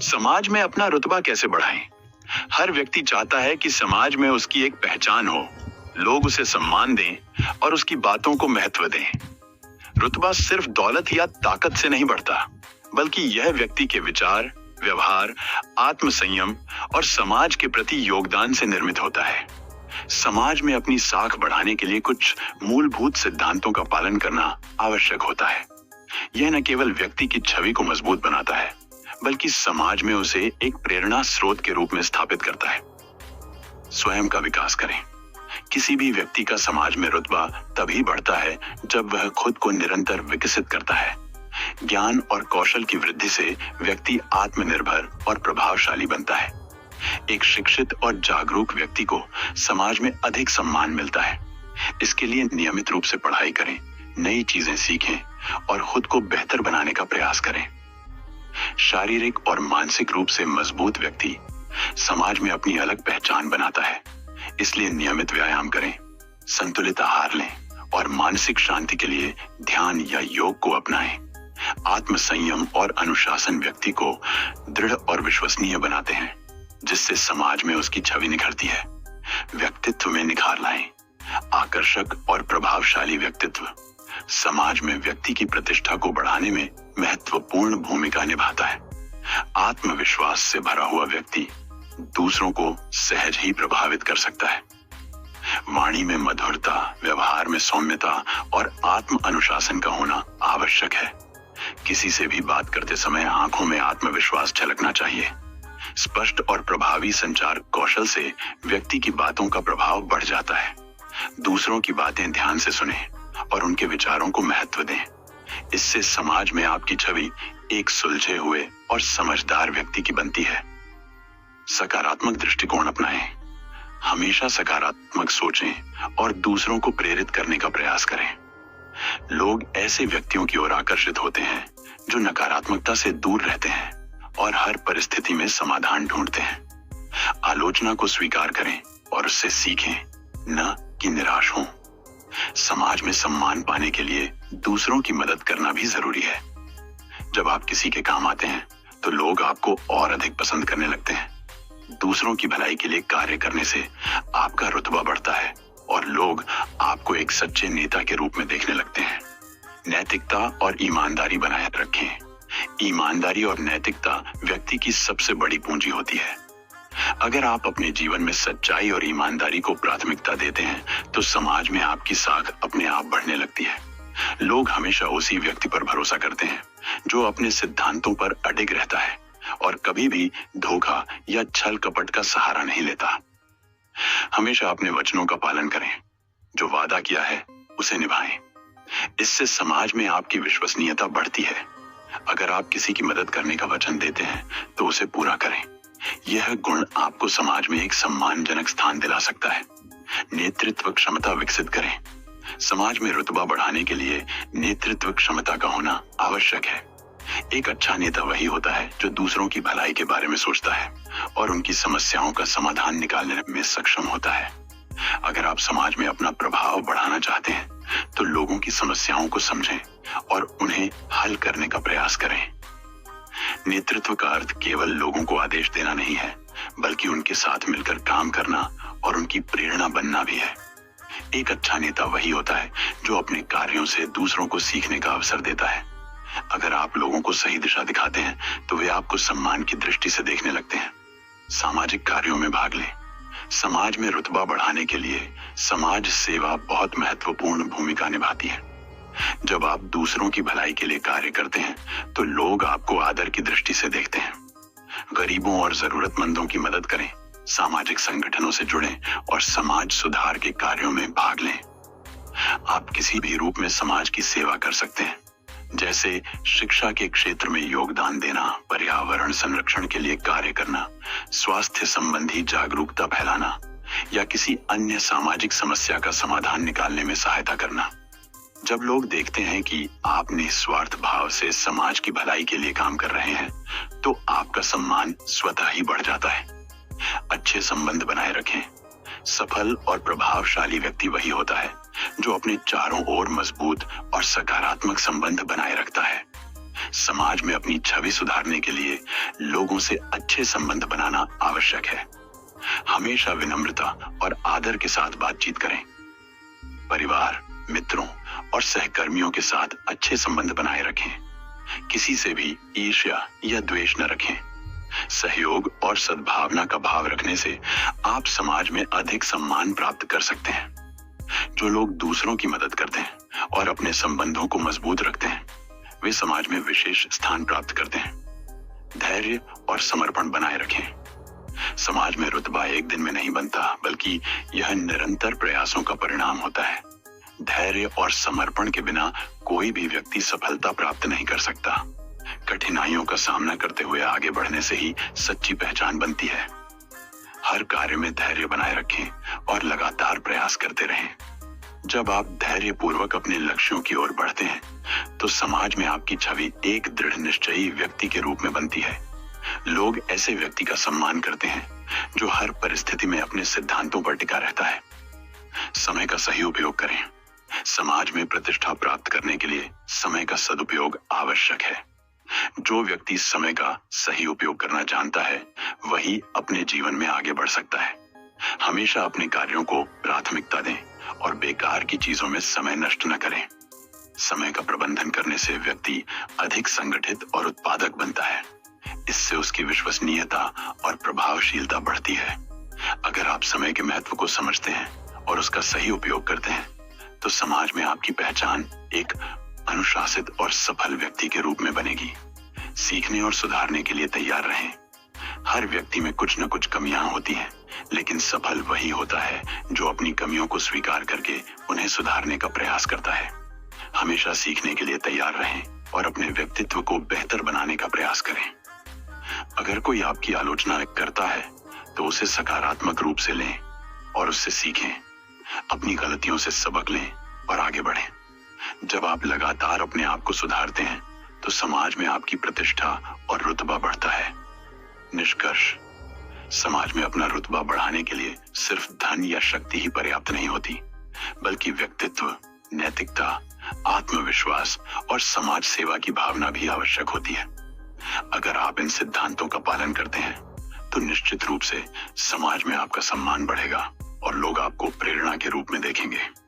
समाज में अपना रुतबा कैसे बढ़ाएं? हर व्यक्ति चाहता है कि समाज में उसकी एक पहचान हो, लोग उसे सम्मान दें और उसकी बातों को महत्व दें। रुतबा सिर्फ दौलत या ताकत से नहीं बढ़ता, बल्कि यह व्यक्ति के विचार, व्यवहार, आत्मसंयम और समाज के प्रति योगदान से निर्मित होता है। समाज में अपनी साख बढ़ाने के लिए कुछ मूलभूत सिद्धांतों का पालन करना आवश्यक होता है। यह न केवल व्यक्ति की छवि को मजबूत बनाता है, बल्कि समाज में उसे एक प्रेरणा स्रोत के रूप में स्थापित करता है। स्वयं का विकास करें। किसी भी व्यक्ति का समाज में रुतबा तभी बढ़ता है जब वह खुद को निरंतर विकसित करता है। ज्ञान और कौशल की वृद्धि से व्यक्ति आत्मनिर्भर और प्रभावशाली बनता है। एक शिक्षित और जागरूक व्यक्ति को समाज में अधिक सम्मान मिलता है। इसके लिए नियमित रूप से पढ़ाई करें, नई चीजें सीखें और खुद को बेहतर बनाने का प्रयास करें। शारीरिक और मानसिक रूप से मजबूत व्यक्ति समाज में अपनी अलग पहचान बनाता है। इसलिए नियमित व्यायाम करें, संतुलित आहार लें और मानसिक शांति के लिए ध्यान या योग को अपनाएं। आत्मसंयम और अनुशासन व्यक्ति को दृढ़ और विश्वसनीय बनाते हैं, जिससे समाज में उसकी छवि निखरती है। व्यक्तित्व में निखार लाएं। आकर्षक और प्रभावशाली व्यक्तित्व समाज में व्यक्ति की प्रतिष्ठा को बढ़ाने में महत्वपूर्ण भूमिका निभाता है। आत्मविश्वास से भरा हुआ व्यक्ति दूसरों को सहज ही प्रभावित कर सकता है। वाणी में मधुरता, व्यवहार में सौम्यता और आत्म अनुशासन का होना आवश्यक है। किसी से भी बात करते समय आंखों में आत्मविश्वास झलकना चाहिए। स्पष्ट और प्रभावी संचार कौशल से व्यक्ति की बातों का प्रभाव बढ़ जाता है। दूसरों की बातें ध्यान से सुनें और उनके विचारों को महत्व दें। इससे समाज में आपकी छवि एक सुलझे हुए और समझदार व्यक्ति की बनती है। सकारात्मक दृष्टिकोण अपनाएं। हमेशा सकारात्मक सोचें और दूसरों को प्रेरित करने का प्रयास करें। लोग ऐसे व्यक्तियों की ओर आकर्षित होते हैं जो नकारात्मकता से दूर रहते हैं और हर परिस्थिति में समाधान ढूंढते हैं। आलोचना को स्वीकार करें और उससे सीखें, न कि निराश हों। समाज में सम्मान पाने के लिए दूसरों की मदद करना भी जरूरी है। जब आप किसी के काम आते हैं तो लोग आपको और अधिक पसंद करने लगते हैं। दूसरों की भलाई के लिए कार्य करने से आपका रुतबा बढ़ता है और लोग आपको एक सच्चे नेता के रूप में देखने लगते हैं। नैतिकता और ईमानदारी बनाए रखें। ईमानदारी और नैतिकता व्यक्ति की सबसे बड़ी पूंजी होती है। अगर आप अपने जीवन में सच्चाई और ईमानदारी को प्राथमिकता देते हैं तो समाज में आपकी साख अपने आप बढ़ने लगती है। लोग हमेशा उसी व्यक्ति पर भरोसा करते हैं जो अपने सिद्धांतों पर अडिग रहता है और कभी भी धोखा या छल कपट का सहारा नहीं लेता। हमेशा अपने वचनों का पालन करें। जो वादा किया है उसे निभाएं। इससे समाज में आपकी विश्वसनीयता बढ़ती है। अगर आप किसी की मदद करने का वचन देते हैं तो उसे पूरा करें। यह गुण आपको समाज में एक सम्मानजनक स्थान दिला सकता है। नेतृत्व क्षमता विकसित करें। समाज में रुतबा बढ़ाने के लिए नेतृत्व क्षमता का होना आवश्यक है। एक अच्छा नेता वही होता है जो दूसरों की भलाई के बारे में सोचता है और उनकी समस्याओं का समाधान निकालने में सक्षम होता है। अगर आप समाज में अपना प्रभाव बढ़ाना चाहते हैं तो लोगों की समस्याओं को समझें और उन्हें हल करने का प्रयास करें। नेतृत्व का अर्थ केवल लोगों को आदेश देना नहीं है, बल्कि उनके साथ मिलकर काम करना और उनकी प्रेरणा बनना भी है। एक अच्छा नेता वही होता है जो अपने कार्यों से दूसरों को सीखने का अवसर देता है। अगर आप लोगों को सही दिशा दिखाते हैं तो वे आपको सम्मान की दृष्टि से देखने लगते हैं। सामाजिक कार्यों में भाग लें। समाज में रुतबा बढ़ाने के लिए समाज सेवा बहुत महत्वपूर्ण भूमिका निभाती है। जब आप दूसरों की भलाई के लिए कार्य करते हैं तो लोग आपको आदर की दृष्टि से देखते हैं। गरीबों और जरूरतमंदों की मदद करें, सामाजिक संगठनों से जुड़ें और समाज सुधार के कार्यों में भाग लें। आप किसी भी रूप में समाज की सेवा कर सकते हैं, जैसे शिक्षा के क्षेत्र में योगदान देना, पर्यावरण संरक्षण के लिए कार्य करना, स्वास्थ्य संबंधी जागरूकता फैलाना या किसी अन्य सामाजिक समस्या का समाधान निकालने में सहायता करना। जब लोग देखते हैं कि आप निस्वार्थ भाव से समाज की भलाई के लिए काम कर रहे हैं तो आपका सम्मान स्वतः ही बढ़ जाता है। अच्छे संबंध बनाए रखें। सफल और प्रभावशाली व्यक्ति वही होता है जो अपने चारों ओर मजबूत और सकारात्मक संबंध बनाए रखता है। समाज में अपनी छवि सुधारने के लिए लोगों से अच्छे संबंध बनाना आवश्यक है। हमेशा विनम्रता और आदर के साथ बातचीत करें। परिवार, मित्रों और सहकर्मियों के साथ अच्छे संबंध बनाए रखें। किसी से भी ईर्ष्या या द्वेष न रखें। सहयोग और सद्भावना का भाव रखने से आप समाज में अधिक सम्मान प्राप्त कर सकते हैं। जो लोग दूसरों की मदद करते हैं और अपने संबंधों को मजबूत रखते हैं, वे समाज में विशेष स्थान प्राप्त करते हैं। धैर्य और समर्पण बनाए रखें। समाज में रुतबा एक दिन में नहीं बनता, बल्कि यह निरंतर प्रयासों का परिणाम होता है। धैर्य और समर्पण के बिना कोई भी व्यक्ति सफलता प्राप्त नहीं कर सकता। कठिनाइयों का सामना करते हुए आगे बढ़ने से ही सच्ची पहचान बनती है। हर कार्य में धैर्य बनाए रखें और लगातार प्रयास करते रहें। जब आप धैर्य पूर्वक अपने लक्ष्यों की ओर बढ़ते हैं, तो समाज में आपकी छवि एक दृढ़ निश्चयी व्यक्ति के रूप में बनती है। लोग ऐसे व्यक्ति का सम्मान करते हैं जो हर परिस्थिति में अपने सिद्धांतों पर टिका रहता है। समय का सही उपयोग करें। समाज में प्रतिष्ठा प्राप्त करने के लिए समय का सदुपयोग आवश्यक है। जो व्यक्ति समय का सही उपयोग करना जानता है, वही अपने जीवन में आगे बढ़ सकता है। हमेशा अपने कार्यों को प्राथमिकता दें और बेकार की चीजों में समय नष्ट न करें। समय का प्रबंधन करने से व्यक्ति अधिक संगठित और उत्पादक बनता है। इससे उसकी विश्वसनीयता और प्रभावशीलता बढ़ती है। अगर आप समय के महत्व को समझते हैं और उसका सही उपयोग करते हैं, तो समाज में आपकी पहचान एक अनुशासित और सफल व्यक्ति के रूप में बनेगी। सीखने और सुधारने के लिए तैयार रहें। हर व्यक्ति में कुछ न कुछ कमियां होती हैं, लेकिन सफल वही होता है जो अपनी कमियों को स्वीकार करके उन्हें सुधारने का प्रयास करता है। हमेशा सीखने के लिए तैयार रहें और अपने व्यक्तित्व को बेहतर बनाने का प्रयास करें। अगर कोई आपकी आलोचना करता है, तो उसे सकारात्मक रूप से लें और उससे सीखें। अपनी गलतियों से सबक लें और आगे बढ़ें। जब आप लगातार अपने आप को सुधारते हैं, तो समाज में आपकी प्रतिष्ठा और रुतबा बढ़ता है। निष्कर्ष: समाज में अपना रुतबा बढ़ाने के लिए सिर्फ धन या शक्ति ही पर्याप्त नहीं होती, बल्कि व्यक्तित्व, नैतिकता, आत्मविश्वास और समाज सेवा की भावना भी आवश्यक होती है। अगर आप इन सिद्धांतों का पालन करते हैं, तो निश्चित रूप से समाज में आपका सम्मान बढ़ेगा और लोग आपको प्रेरणा के रूप में देखेंगे।